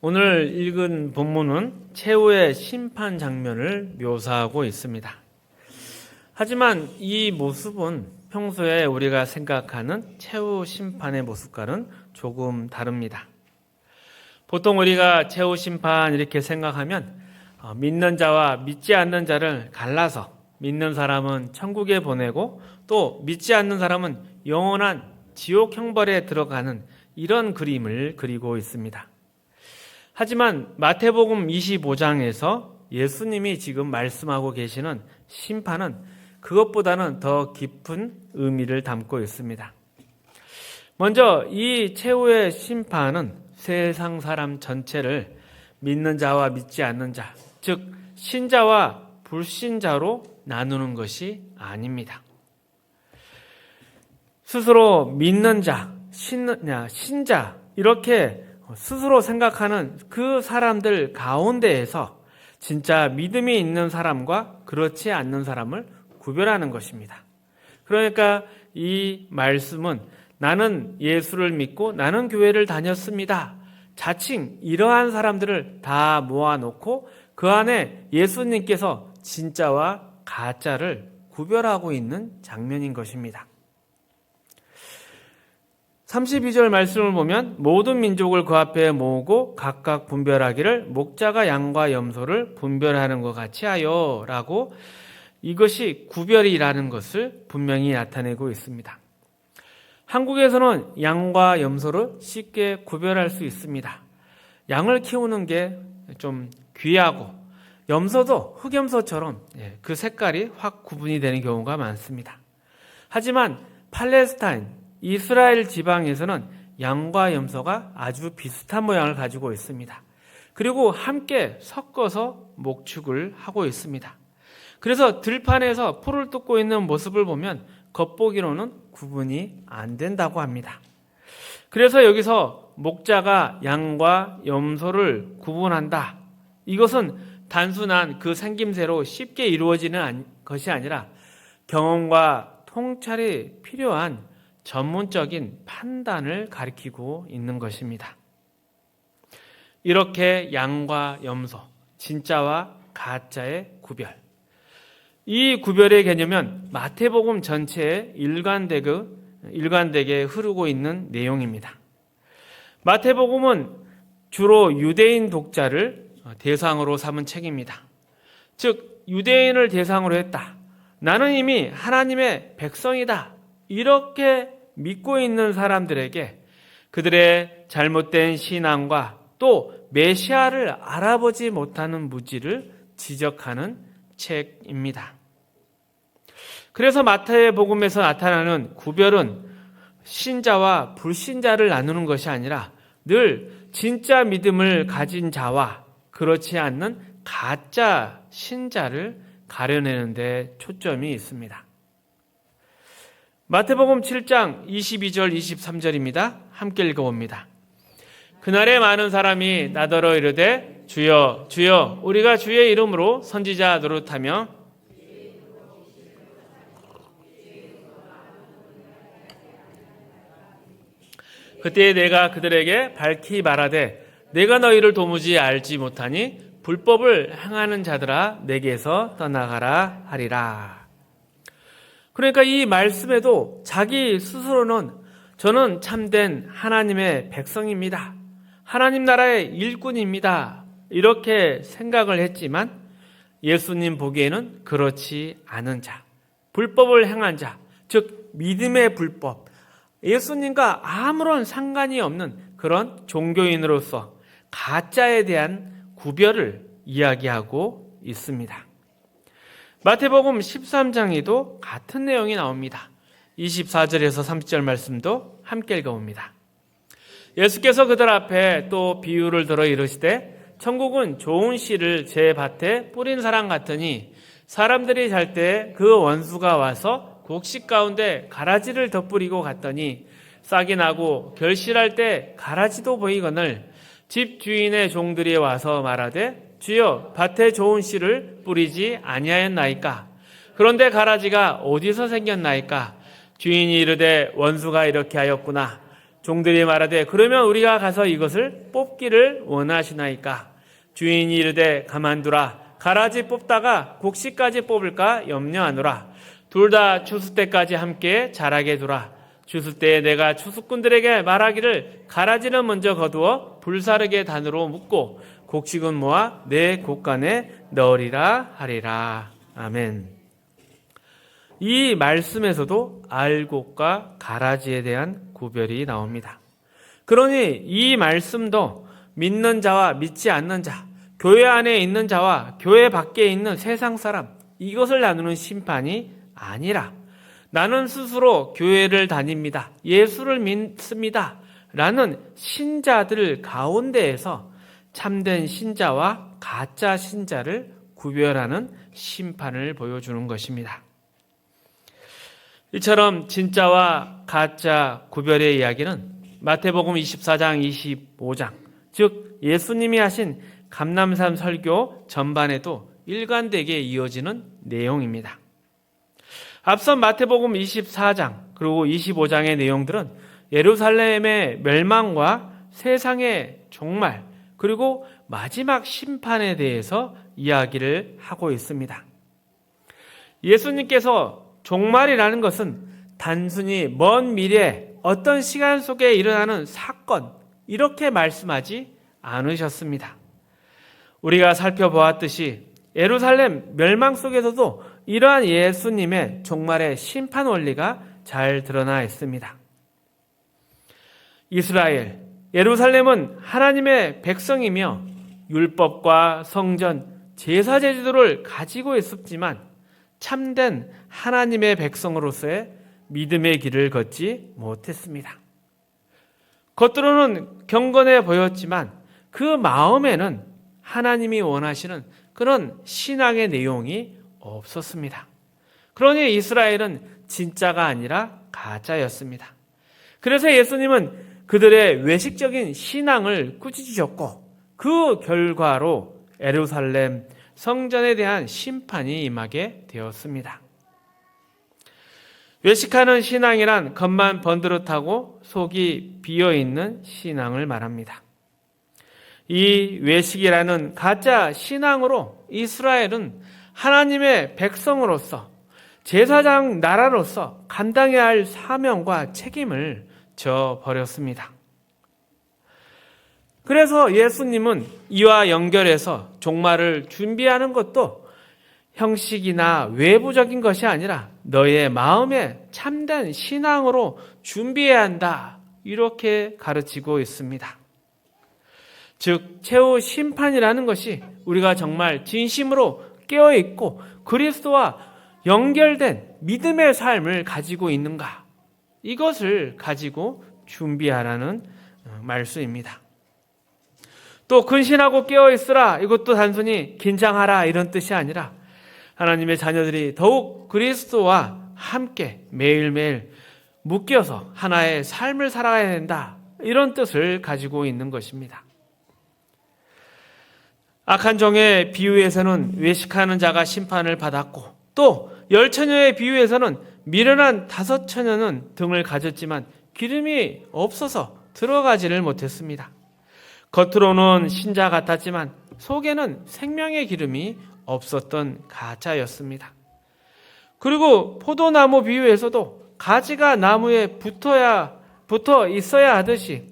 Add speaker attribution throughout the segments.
Speaker 1: 오늘 읽은 본문은 최후의 심판 장면을 묘사하고 있습니다. 하지만 이 모습은 평소에 우리가 생각하는 최후 심판의 모습과는 조금 다릅니다. 보통 우리가 최후 심판 이렇게 생각하면 믿는 자와 믿지 않는 자를 갈라서 믿는 사람은 천국에 보내고 또 믿지 않는 사람은 영원한 지옥 형벌에 들어가는 이런 그림을 그리고 있습니다. 하지만 마태복음 25장에서 예수님이 지금 말씀하고 계시는 심판은 그것보다는 더 깊은 의미를 담고 있습니다. 먼저 이 최후의 심판은 세상 사람 전체를 믿는 자와 믿지 않는 자, 즉 신자와 불신자로 나누는 것이 아닙니다. 스스로 믿는 자, 신자 이렇게 스스로 생각하는 그 사람들 가운데에서 진짜 믿음이 있는 사람과 그렇지 않는 사람을 구별하는 것입니다. 그러니까 이 말씀은 나는 예수를 믿고 나는 교회를 다녔습니다. 자칭 이러한 사람들을 다 모아놓고 그 안에 예수님께서 진짜와 가짜를 구별하고 있는 장면인 것입니다. 32절 말씀을 보면 모든 민족을 그 앞에 모으고 각각 분별하기를 목자가 양과 염소를 분별하는 것 같이 하여 라고 이것이 구별이라는 것을 분명히 나타내고 있습니다. 한국에서는 양과 염소를 쉽게 구별할 수 있습니다. 양을 키우는 게 좀 귀하고 염소도 흑염소처럼 그 색깔이 확 구분이 되는 경우가 많습니다. 하지만 팔레스타인, 이스라엘 지방에서는 양과 염소가 아주 비슷한 모양을 가지고 있습니다. 그리고 함께 섞어서 목축을 하고 있습니다. 그래서 들판에서 풀을 뜯고 있는 모습을 보면 겉보기로는 구분이 안 된다고 합니다. 그래서 여기서 목자가 양과 염소를 구분한다. 이것은 단순한 그 생김새로 쉽게 이루어지는 것이 아니라 경험과 통찰이 필요한 전문적인 판단을 가리키고 있는 것입니다. 이렇게 양과 염소, 진짜와 가짜의 구별. 이 구별의 개념은 마태복음 전체에 일관되게 흐르고 있는 내용입니다. 마태복음은 주로 유대인 독자를 대상으로 삼은 책입니다. 즉 유대인을 대상으로 했다. 나는 이미 하나님의 백성이다. 이렇게 믿고 있는 사람들에게 그들의 잘못된 신앙과 또 메시아를 알아보지 못하는 무지를 지적하는 책입니다. 그래서 마태복음에서 나타나는 구별은 신자와 불신자를 나누는 것이 아니라 늘 진짜 믿음을 가진 자와 그렇지 않는 가짜 신자를 가려내는 데 초점이 있습니다. 마태복음 7장 22절 23절입니다. 함께 읽어봅니다. 그날에 많은 사람이 나더러 이르되 주여 주여 우리가 주의 이름으로 선지자 노릇하며 그때 내가 그들에게 밝히 말하되 내가 너희를 도무지 알지 못하니 불법을 행하는 자들아 내게서 떠나가라 하리라. 그러니까 이 말씀에도 자기 스스로는 저는 참된 하나님의 백성입니다. 하나님 나라의 일꾼입니다. 이렇게 생각을 했지만 예수님 보기에는 그렇지 않은 자, 불법을 행한 자, 즉 믿음의 불법, 예수님과 아무런 상관이 없는 그런 종교인으로서 가짜에 대한 구별을 이야기하고 있습니다. 마태복음 13장에도 같은 내용이 나옵니다. 24절에서 30절 말씀도 함께 읽어봅니다. 예수께서 그들 앞에 또 비유를 들어 이르시되 천국은 좋은 씨를 제 밭에 뿌린 사람 같으니 사람들이 잘 때 그 원수가 와서 곡식 가운데 가라지를 덧뿌리고 갔더니 싹이 나고 결실할 때 가라지도 보이거늘 집 주인의 종들이 와서 말하되 주여 밭에 좋은 씨를 뿌리지 아니하였나이까? 그런데 가라지가 어디서 생겼나이까? 주인이 이르되 원수가 이렇게 하였구나. 종들이 말하되 그러면 우리가 가서 이것을 뽑기를 원하시나이까? 주인이 이르되 가만두라. 가라지 뽑다가 곡식까지 뽑을까 염려하노라. 둘 다 추수 때까지 함께 자라게 두라. 추수 때에 내가 추수꾼들에게 말하기를 가라지는 먼저 거두어 불사르게 단으로 묶고 곡식은 모아 내 곡간에 넣으리라 하리라. 아멘. 이 말씀에서도 알곡과 가라지에 대한 구별이 나옵니다. 그러니 이 말씀도 믿는 자와 믿지 않는 자, 교회 안에 있는 자와 교회 밖에 있는 세상 사람, 이것을 나누는 심판이 아니라 나는 스스로 교회를 다닙니다, 예수를 믿습니다 라는 신자들 가운데에서 참된 신자와 가짜 신자를 구별하는 심판을 보여주는 것입니다. 이처럼 진짜와 가짜 구별의 이야기는 마태복음 24장, 25장, 즉 예수님이 하신 감람산 설교 전반에도 일관되게 이어지는 내용입니다. 앞선 마태복음 24장 그리고 25장의 내용들은 예루살렘의 멸망과 세상의 종말 그리고 마지막 심판에 대해서 이야기를 하고 있습니다. 예수님께서 종말이라는 것은 단순히 먼 미래 어떤 시간 속에 일어나는 사건 이렇게 말씀하지 않으셨습니다. 우리가 살펴보았듯이 예루살렘 멸망 속에서도 이러한 예수님의 종말의 심판 원리가 잘 드러나 있습니다. 이스라엘, 예루살렘은 하나님의 백성이며 율법과 성전, 제사 제도를 가지고 있었지만 참된 하나님의 백성으로서의 믿음의 길을 걷지 못했습니다. 겉으로는 경건해 보였지만 그 마음에는 하나님이 원하시는 그런 신앙의 내용이 없었습니다. 그러니 이스라엘은 진짜가 아니라 가짜였습니다. 그래서 예수님은 그들의 외식적인 신앙을 꾸짖으셨고 그 결과로 예루살렘 성전에 대한 심판이 임하게 되었습니다. 외식하는 신앙이란 겉만 번드릇하고 속이 비어있는 신앙을 말합니다. 이 외식이라는 가짜 신앙으로 이스라엘은 하나님의 백성으로서 제사장 나라로서 감당해야 할 사명과 책임을 져버렸습니다. 그래서 예수님은 이와 연결해서 종말을 준비하는 것도 형식이나 외부적인 것이 아니라 너의 마음에 참된 신앙으로 준비해야 한다 이렇게 가르치고 있습니다. 즉 최후 심판이라는 것이 우리가 정말 진심으로 깨어있고 그리스도와 연결된 믿음의 삶을 가지고 있는가 이것을 가지고 준비하라는 말씀입니다. 또 근신하고 깨어있으라 이것도 단순히 긴장하라 이런 뜻이 아니라 하나님의 자녀들이 더욱 그리스도와 함께 매일매일 묶여서 하나의 삶을 살아가야 된다 이런 뜻을 가지고 있는 것입니다. 악한 종의 비유에서는 외식하는 자가 심판을 받았고 또 10처녀의 비유에서는 미련한 5처녀는 등을 가졌지만 기름이 없어서 들어가지를 못했습니다. 겉으로는 신자 같았지만 속에는 생명의 기름이 없었던 가짜였습니다. 그리고 포도나무 비유에서도 가지가 나무에 붙어 있어야 하듯이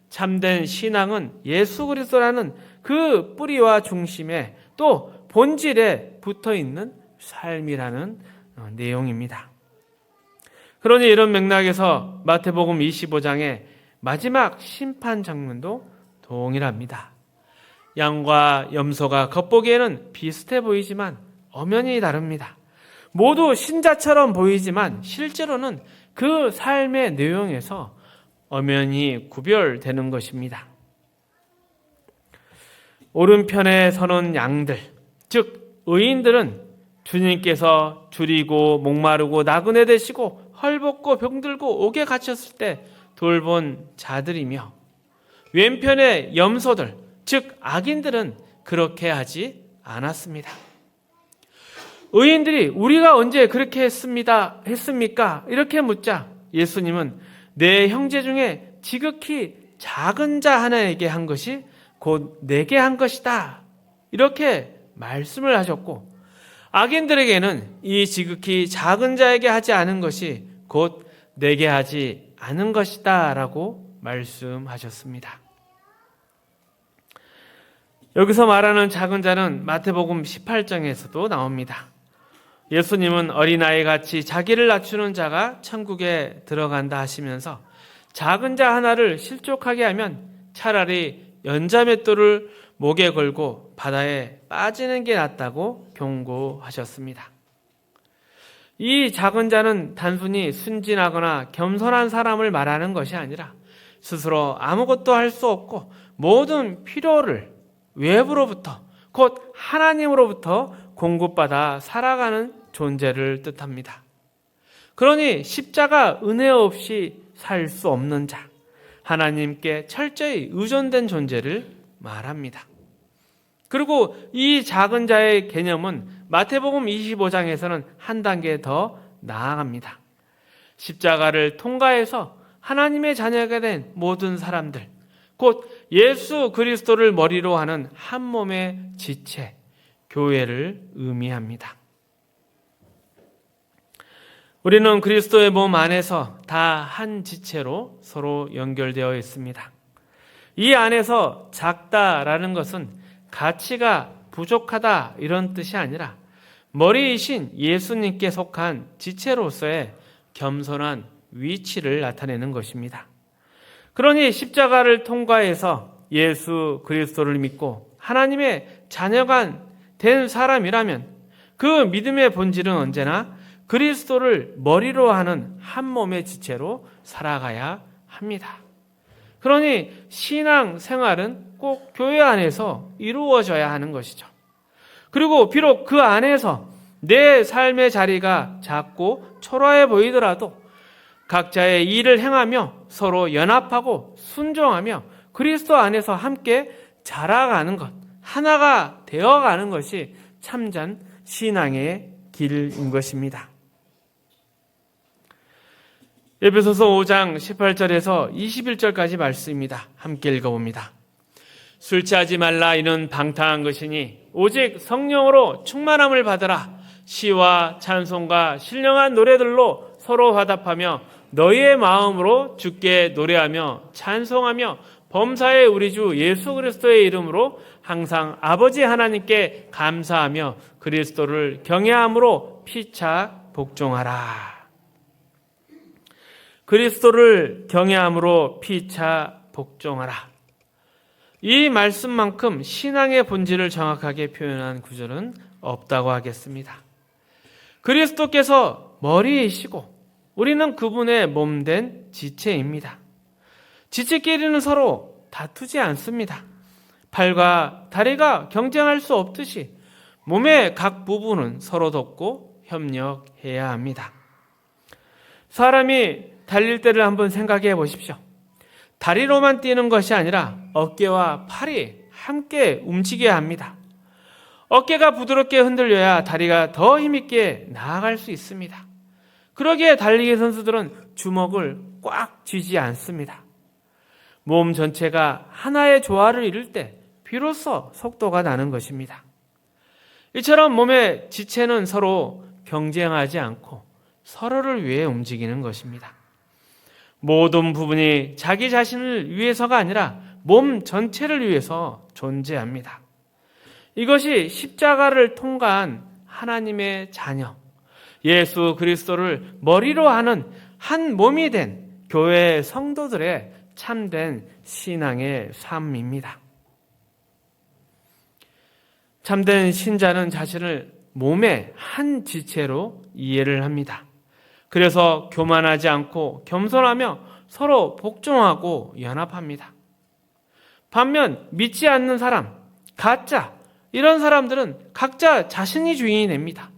Speaker 1: 참된 신앙은 예수 그리스도라는 그 뿌리와 중심에 또 본질에 붙어 있는 삶이라는 내용입니다. 그러니 이런 맥락에서 마태복음 25장의 마지막 심판 장면도 동일합니다. 양과 염소가 겉보기에는 비슷해 보이지만 엄연히 다릅니다. 모두 신자처럼 보이지만 실제로는 그 삶의 내용에서 엄연히 구별되는 것입니다. 오른편에 서는 양들, 즉 의인들은 주님께서 줄이고 목마르고 나그네 되시고 헐벗고 병들고 옥에 갇혔을 때 돌본 자들이며 왼편의 염소들, 즉 악인들은 그렇게 하지 않았습니다. 의인들이 우리가 언제 그렇게 했습니까? 이렇게 묻자 예수님은 내 형제 중에 지극히 작은 자 하나에게 한 것이 곧 내게 한 것이다. 이렇게 말씀을 하셨고, 악인들에게는 이 지극히 작은 자에게 하지 않은 것이 곧 내게 하지 않은 것이다 라고 말씀하셨습니다. 여기서 말하는 작은 자는 마태복음 18장에서도 나옵니다. 예수님은 어린아이 같이 자기를 낮추는 자가 천국에 들어간다 하시면서 작은 자 하나를 실족하게 하면 차라리 연자맷돌을 목에 걸고 바다에 빠지는 게 낫다고 경고하셨습니다. 이 작은 자는 단순히 순진하거나 겸손한 사람을 말하는 것이 아니라 스스로 아무것도 할 수 없고 모든 필요를 외부로부터 곧 하나님으로부터 공급받아 살아가는 존재를 뜻합니다. 그러니 십자가 은혜 없이 살 수 없는 자, 하나님께 철저히 의존된 존재를 말합니다. 그리고 이 작은 자의 개념은 마태복음 25장에서는 한 단계 더 나아갑니다. 십자가를 통과해서 하나님의 자녀가 된 모든 사람들, 곧 예수 그리스도를 머리로 하는 한 몸의 지체, 교회를 의미합니다. 우리는 그리스도의 몸 안에서 다 한 지체로 서로 연결되어 있습니다. 이 안에서 작다라는 것은 가치가 부족하다 이런 뜻이 아니라 머리이신 예수님께 속한 지체로서의 겸손한 위치를 나타내는 것입니다. 그러니 십자가를 통과해서 예수 그리스도를 믿고 하나님의 자녀가 된 사람이라면 그 믿음의 본질은 언제나 그리스도를 머리로 하는 한 몸의 지체로 살아가야 합니다. 그러니 신앙 생활은 꼭 교회 안에서 이루어져야 하는 것이죠. 그리고 비록 그 안에서 내 삶의 자리가 작고 초라해 보이더라도 각자의 일을 행하며 서로 연합하고 순종하며 그리스도 안에서 함께 자라가는 것, 하나가 되어가는 것이 참된 신앙의 길인 것입니다. 에베소서 5장 18절에서 21절까지 말씀입니다. 함께 읽어봅니다. 술 취하지 말라 이는 방탕한 것이니 오직 성령으로 충만함을 받으라. 시와 찬송과 신령한 노래들로 서로 화답하며 너희의 마음으로 주께 노래하며 찬송하며 범사의 우리 주 예수 그리스도의 이름으로 항상 아버지 하나님께 감사하며 그리스도를 경외함으로 피차 복종하라. 그리스도를 경외함으로 피차 복종하라. 이 말씀만큼 신앙의 본질을 정확하게 표현한 구절은 없다고 하겠습니다. 그리스도께서 머리이시고 우리는 그분의 몸된 지체입니다. 지체끼리는 서로 다투지 않습니다. 팔과 다리가 경쟁할 수 없듯이 몸의 각 부분은 서로 돕고 협력해야 합니다. 사람이 달릴 때를 한번 생각해 보십시오. 다리로만 뛰는 것이 아니라 어깨와 팔이 함께 움직여야 합니다. 어깨가 부드럽게 흔들려야 다리가 더 힘있게 나아갈 수 있습니다. 그러기에 달리기 선수들은 주먹을 꽉 쥐지 않습니다. 몸 전체가 하나의 조화를 이룰 때 비로소 속도가 나는 것입니다. 이처럼 몸의 지체는 서로 경쟁하지 않고 서로를 위해 움직이는 것입니다. 모든 부분이 자기 자신을 위해서가 아니라 몸 전체를 위해서 존재합니다. 이것이 십자가를 통과한 하나님의 자녀, 예수 그리스도를 머리로 하는 한 몸이 된 교회 성도들의 참된 신앙의 삶입니다. 참된 신자는 자신을 몸의 한 지체로 이해를 합니다. 그래서 교만하지 않고 겸손하며 서로 복종하고 연합합니다. 반면 믿지 않는 사람, 가짜, 이런 사람들은 각자 자신이 주인이 됩니다.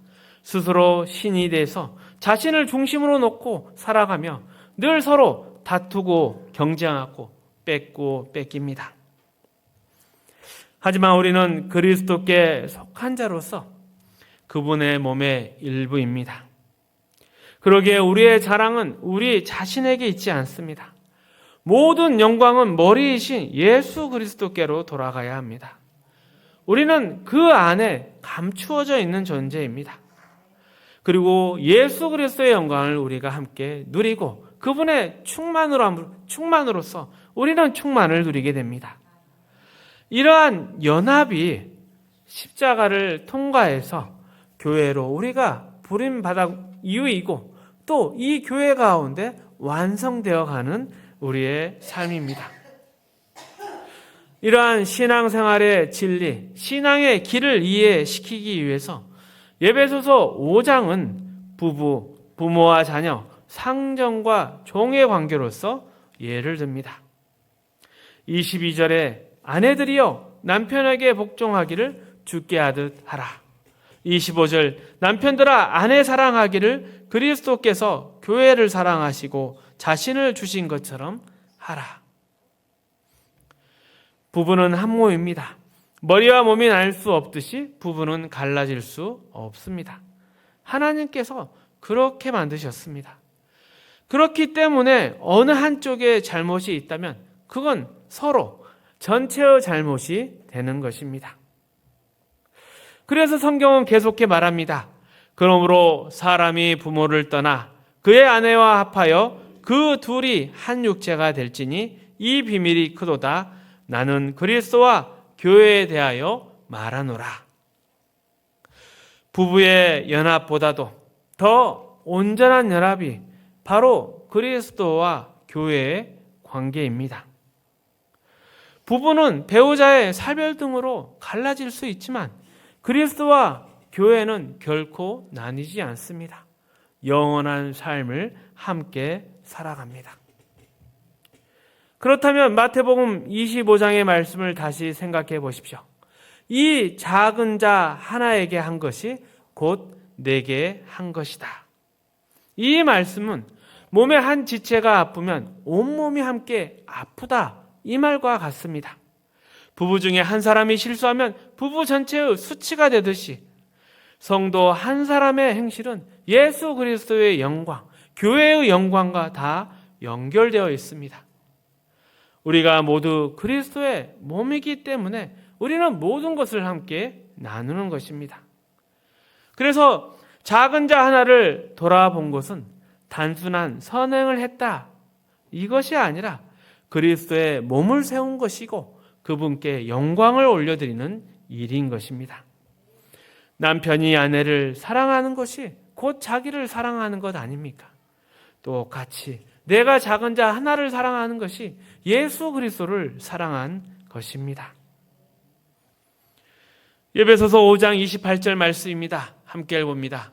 Speaker 1: 스스로 신이 돼서 자신을 중심으로 놓고 살아가며 늘 서로 다투고 경쟁하고 뺏고 뺏깁니다. 하지만 우리는 그리스도께 속한 자로서 그분의 몸의 일부입니다. 그러기에 우리의 자랑은 우리 자신에게 있지 않습니다. 모든 영광은 머리이신 예수 그리스도께로 돌아가야 합니다. 우리는 그 안에 감추어져 있는 존재입니다. 그리고 예수 그리스도의 영광을 우리가 함께 누리고 그분의 충만으로서 우리는 충만을 누리게 됩니다. 이러한 연합이 십자가를 통과해서 교회로 우리가 부름받아 이유이고 또 이 교회 가운데 완성되어 가는 우리의 삶입니다. 이러한 신앙생활의 진리, 신앙의 길을 이해시키기 위해서 에베소서 5장은 부모와 자녀, 상정과 종의 관계로서 예를 듭니다. 22절에 아내들이여 남편에게 복종하기를 주께 하듯 하라. 25절 남편들아 아내 사랑하기를 그리스도께서 교회를 사랑하시고 자신을 주신 것처럼 하라. 부부는 한 몸입니다. 머리와 몸이 나눌 수 없듯이 부부는 갈라질 수 없습니다. 하나님께서 그렇게 만드셨습니다. 그렇기 때문에 어느 한쪽에 잘못이 있다면 그건 서로 전체의 잘못이 되는 것입니다. 그래서 성경은 계속해 말합니다. 그러므로 사람이 부모를 떠나 그의 아내와 합하여 그 둘이 한 육체가 될지니 이 비밀이 크도다. 나는 그리스도와 교회에 대하여 말하노라. 부부의 연합보다도 더 온전한 연합이 바로 그리스도와 교회의 관계입니다. 부부는 배우자의 사별 등으로 갈라질 수 있지만 그리스도와 교회는 결코 나뉘지 않습니다. 영원한 삶을 함께 살아갑니다. 그렇다면 마태복음 25장의 말씀을 다시 생각해 보십시오. 이 작은 자 하나에게 한 것이 곧 내게 한 것이다. 이 말씀은 몸의 한 지체가 아프면 온몸이 함께 아프다. 이 말과 같습니다. 부부 중에 한 사람이 실수하면 부부 전체의 수치가 되듯이 성도 한 사람의 행실은 예수 그리스도의 영광, 교회의 영광과 다 연결되어 있습니다. 우리가 모두 그리스도의 몸이기 때문에 우리는 모든 것을 함께 나누는 것입니다. 그래서 작은 자 하나를 돌아본 것은 단순한 선행을 했다. 이것이 아니라 그리스도의 몸을 세운 것이고 그분께 영광을 올려드리는 일인 것입니다. 남편이 아내를 사랑하는 것이 곧 자기를 사랑하는 것 아닙니까? 똑같이 내가 작은 자 하나를 사랑하는 것이 예수 그리스도를 사랑한 것입니다. 에베소서 5장 28절 말씀입니다. 함께 읽어봅니다.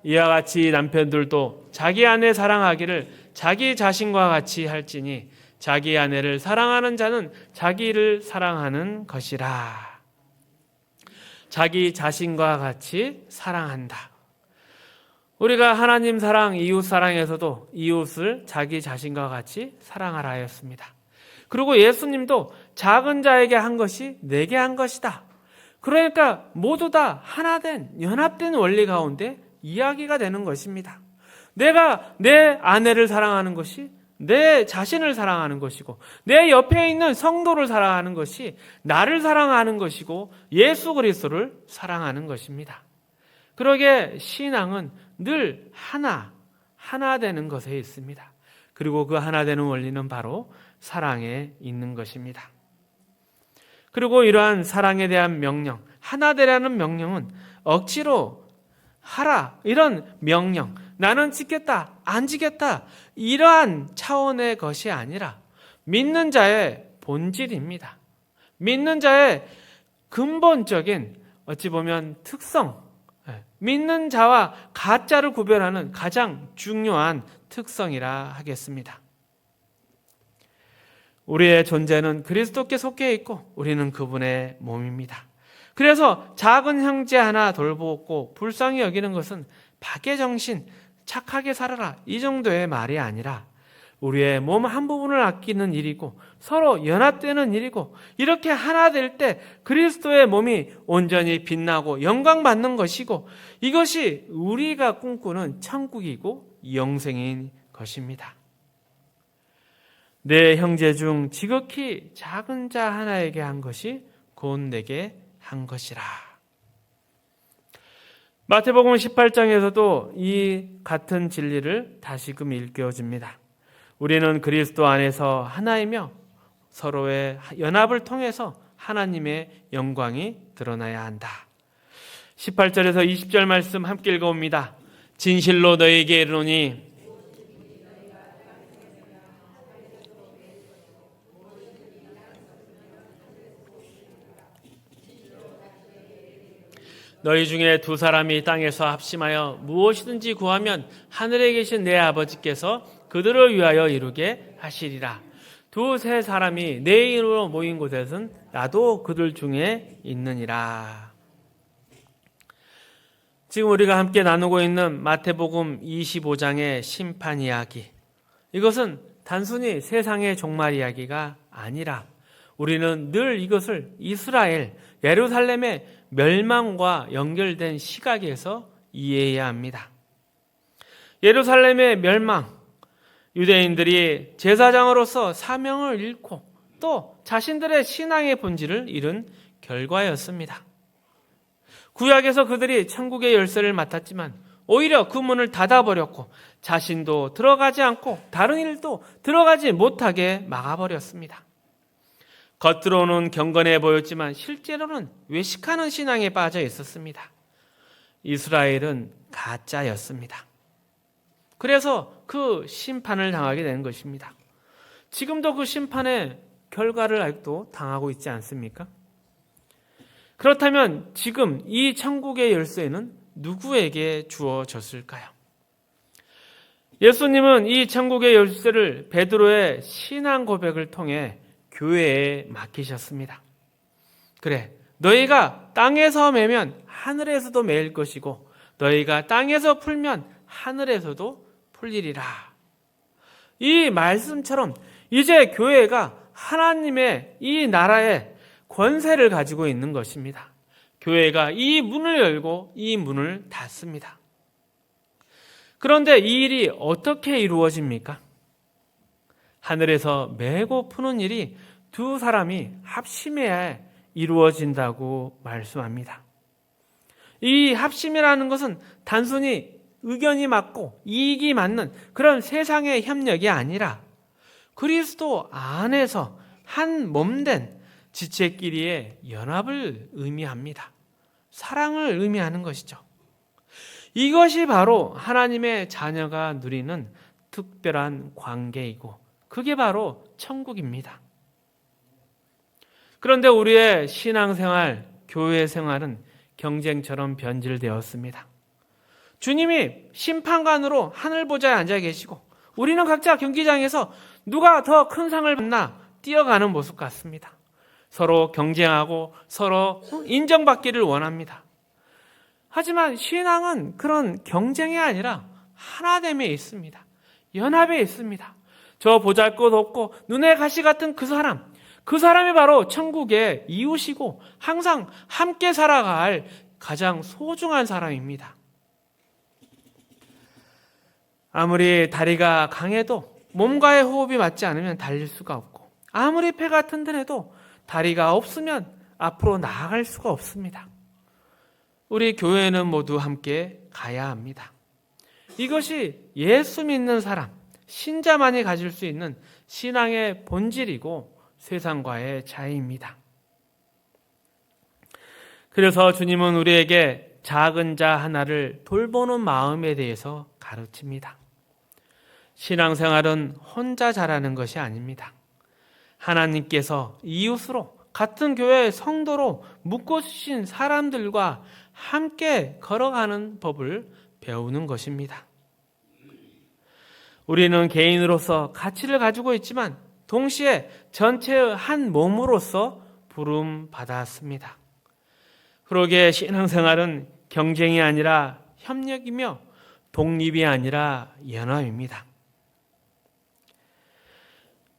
Speaker 1: 이와 같이 남편들도 자기 아내 사랑하기를 자기 자신과 같이 할지니 자기 아내를 사랑하는 자는 자기를 사랑하는 것이라. 자기 자신과 같이 사랑한다. 우리가 하나님 사랑, 이웃 사랑에서도 이웃을 자기 자신과 같이 사랑하라 하였습니다. 그리고 예수님도 작은 자에게 한 것이 내게 한 것이다. 그러니까 모두 다 하나된, 연합된 원리 가운데 이야기가 되는 것입니다. 내가 내 아내를 사랑하는 것이 내 자신을 사랑하는 것이고 내 옆에 있는 성도를 사랑하는 것이 나를 사랑하는 것이고 예수 그리스도를 사랑하는 것입니다. 그러게 신앙은 늘 하나 되는 것에 있습니다. 그리고 그 하나 되는 원리는 바로 사랑에 있는 것입니다. 그리고 이러한 사랑에 대한 명령, 하나 되라는 명령은 억지로 하라 이런 명령, 나는 지켰다, 안 지켰다 이러한 차원의 것이 아니라 믿는 자의 본질입니다. 믿는 자의 근본적인 어찌 보면 특성, 믿는 자와 가짜를 구별하는 가장 중요한 특성이라 하겠습니다. 우리의 존재는 그리스도께 속해 있고 우리는 그분의 몸입니다. 그래서 작은 형제 하나 돌보고 불쌍히 여기는 것은 박의 정신, 착하게 살아라 이 정도의 말이 아니라 우리의 몸 한 부분을 아끼는 일이고 서로 연합되는 일이고 이렇게 하나 될 때 그리스도의 몸이 온전히 빛나고 영광받는 것이고 이것이 우리가 꿈꾸는 천국이고 영생인 것입니다. 내 형제 중 지극히 작은 자 하나에게 한 것이 곧 내게 한 것이라. 마태복음 18장에서도 이 같은 진리를 다시금 일깨워줍니다. 우리는 그리스도 안에서 하나이며 서로의 연합을 통해서 하나님의 영광이 드러나야 한다. 18절에서 20절 말씀 함께 읽어봅니다. 진실로 너희에게 이르노니 너희 중에 두 사람이 땅에서 합심하여 무엇이든지 구하면 하늘에 계신 내 아버지께서 그들을 위하여 이루게 하시리라. 두세 사람이 내 이름으로 모인 곳에서는 나도 그들 중에 있느니라. 지금 우리가 함께 나누고 있는 마태복음 25장의 심판 이야기, 이것은 단순히 세상의 종말 이야기가 아니라 우리는 늘 이것을 이스라엘, 예루살렘의 멸망과 연결된 시각에서 이해해야 합니다. 예루살렘의 멸망, 유대인들이 제사장으로서 사명을 잃고 또 자신들의 신앙의 본질을 잃은 결과였습니다. 구약에서 그들이 천국의 열쇠를 맡았지만 오히려 그 문을 닫아버렸고 자신도 들어가지 않고 다른 일도 들어가지 못하게 막아버렸습니다. 겉으로는 경건해 보였지만 실제로는 외식하는 신앙에 빠져 있었습니다. 이스라엘은 가짜였습니다. 그래서 그 심판을 당하게 되는 것입니다. 지금도 그 심판의 결과를 아직도 당하고 있지 않습니까? 그렇다면 지금 이 천국의 열쇠는 누구에게 주어졌을까요? 예수님은 이 천국의 열쇠를 베드로의 신앙 고백을 통해 교회에 맡기셨습니다. 그래, 너희가 땅에서 매면 하늘에서도 매일 것이고 너희가 땅에서 풀면 하늘에서도 풀리리라. 이 말씀처럼 이제 교회가 하나님의 이 나라의 권세를 가지고 있는 것입니다. 교회가 이 문을 열고 이 문을 닫습니다. 그런데 이 일이 어떻게 이루어집니까? 하늘에서 매고 푸는 일이 두 사람이 합심해야 이루어진다고 말씀합니다. 이 합심이라는 것은 단순히 의견이 맞고 이익이 맞는 그런 세상의 협력이 아니라 그리스도 안에서 한 몸된 지체끼리의 연합을 의미합니다. 사랑을 의미하는 것이죠. 이것이 바로 하나님의 자녀가 누리는 특별한 관계이고 그게 바로 천국입니다. 그런데 우리의 신앙생활, 교회 생활은 경쟁처럼 변질되었습니다. 주님이 심판관으로 하늘 보좌에 앉아 계시고 우리는 각자 경기장에서 누가 더 큰 상을 받나 뛰어가는 모습 같습니다. 서로 경쟁하고 서로 인정받기를 원합니다. 하지만 신앙은 그런 경쟁이 아니라 하나됨에 있습니다. 연합에 있습니다. 저 보잘것없고 눈에 가시 같은 그 사람이 바로 천국의 이웃이고 항상 함께 살아갈 가장 소중한 사람입니다. 아무리 다리가 강해도 몸과의 호흡이 맞지 않으면 달릴 수가 없고 아무리 폐가 튼튼해도 다리가 없으면 앞으로 나아갈 수가 없습니다. 우리 교회는 모두 함께 가야 합니다. 이것이 예수 믿는 사람, 신자만이 가질 수 있는 신앙의 본질이고 세상과의 차이입니다. 그래서 주님은 우리에게 작은 자 하나를 돌보는 마음에 대해서 가르칩니다. 신앙생활은 혼자 잘하는 것이 아닙니다. 하나님께서 이웃으로 같은 교회의 성도로 묶어주신 사람들과 함께 걸어가는 법을 배우는 것입니다. 우리는 개인으로서 가치를 가지고 있지만 동시에 전체의 한 몸으로서 부름받았습니다. 그러기에 신앙생활은 경쟁이 아니라 협력이며 독립이 아니라 연합입니다.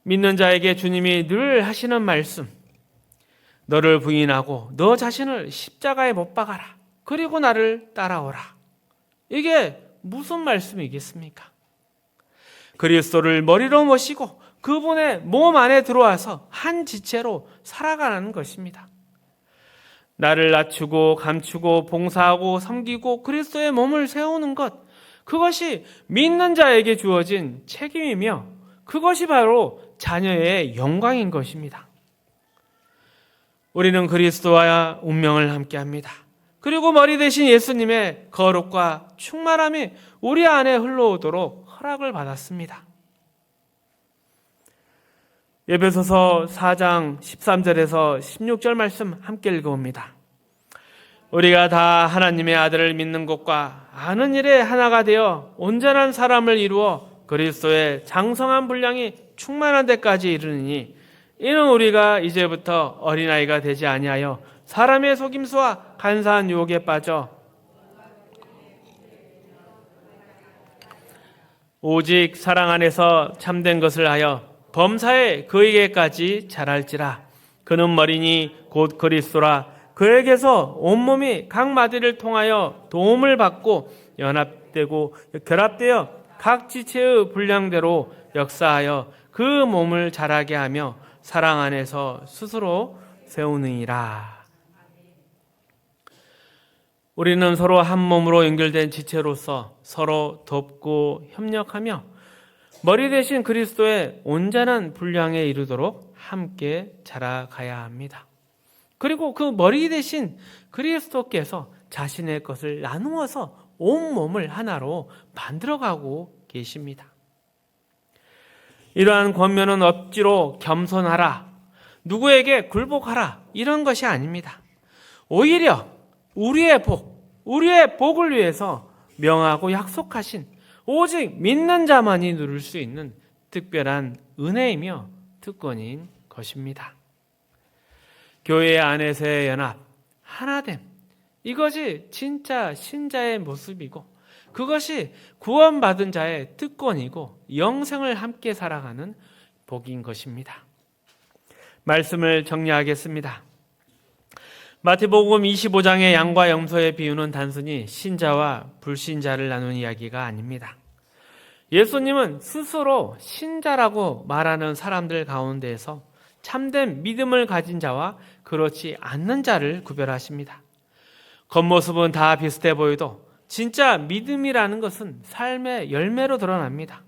Speaker 1: 믿는 자에게 주님이 늘 하시는 말씀, 너를 부인하고 너 자신을 십자가에 못 박아라. 그리고 나를 따라오라. 이게 무슨 말씀이겠습니까? 그리스도를 머리로 모시고 그분의 몸 안에 들어와서 한 지체로 살아가는 것입니다. 나를 낮추고 감추고 봉사하고 섬기고 그리스도의 몸을 세우는 것, 그것이 믿는 자에게 주어진 책임이며 그것이 바로 자녀의 영광인 것입니다. 우리는 그리스도와 운명을 함께합니다. 그리고 머리 대신 예수님의 거룩과 충만함이 우리 안에 흘러오도록 허락을 받았습니다. 에베소서 4장 13절에서 16절 말씀 함께 읽어봅니다. 우리가 다 하나님의 아들을 믿는 것과 아는 일에 하나가 되어 온전한 사람을 이루어 그리스도의 장성한 분량이 충만한 데까지 이르느니 이는 우리가 이제부터 어린아이가 되지 아니하여 사람의 속임수와 간사한 유혹에 빠져 오직 사랑 안에서 참된 것을 하여 범사에 그에게까지 자랄지라. 그는 머리니 곧 그리스도라. 그에게서 온몸이 각 마디를 통하여 도움을 받고 연합되고 결합되어 각 지체의 분량대로 역사하여 그 몸을 자라게 하며 사랑 안에서 스스로 세우느니라. 우리는 서로 한 몸으로 연결된 지체로서 서로 돕고 협력하며 머리 대신 그리스도의 온전한 분량에 이르도록 함께 자라가야 합니다. 그리고 그 머리 대신 그리스도께서 자신의 것을 나누어서 온 몸을 하나로 만들어가고 계십니다. 이러한 권면은 억지로 겸손하라, 누구에게 굴복하라 이런 것이 아닙니다. 오히려 우리의 복을 위해서 명하고 약속하신 오직 믿는 자만이 누릴 수 있는 특별한 은혜이며 특권인 것입니다. 교회 안에서의 연합, 하나됨, 이것이 진짜 신자의 모습이고 그것이 구원받은 자의 특권이고 영생을 함께 살아가는 복인 것입니다. 말씀을 정리하겠습니다. 마태복음 25장의 양과 염소의 비유는 단순히 신자와 불신자를 나눈 이야기가 아닙니다. 예수님은 스스로 신자라고 말하는 사람들 가운데에서 참된 믿음을 가진 자와 그렇지 않는 자를 구별하십니다. 겉모습은 다 비슷해 보여도 진짜 믿음이라는 것은 삶의 열매로 드러납니다.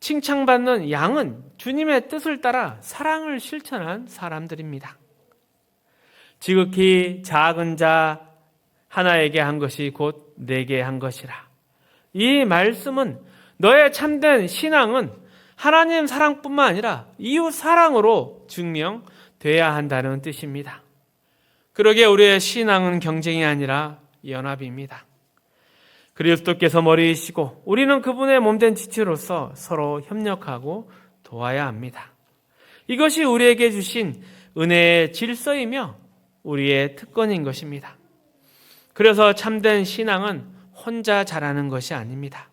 Speaker 1: 칭찬받는 양은 주님의 뜻을 따라 사랑을 실천한 사람들입니다. 지극히 작은 자 하나에게 한 것이 곧 내게 한 것이라. 이 말씀은 너의 참된 신앙은 하나님 사랑뿐만 아니라 이웃 사랑으로 증명돼야 한다는 뜻입니다. 그러기에 우리의 신앙은 경쟁이 아니라 연합입니다. 그리스도께서 머리이시고 우리는 그분의 몸된 지체로서 서로 협력하고 도와야 합니다. 이것이 우리에게 주신 은혜의 질서이며 우리의 특권인 것입니다. 그래서 참된 신앙은 혼자 자라는 것이 아닙니다.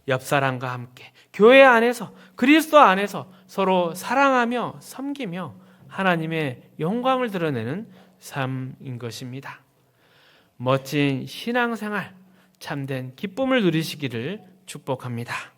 Speaker 1: 옆 사람과 함께 교회 안에서 그리스도 안에서 서로 사랑하며 섬기며 하나님의 영광을 드러내는 삶인 것입니다. 멋진 신앙생활, 참된 기쁨을 누리시기를 축복합니다.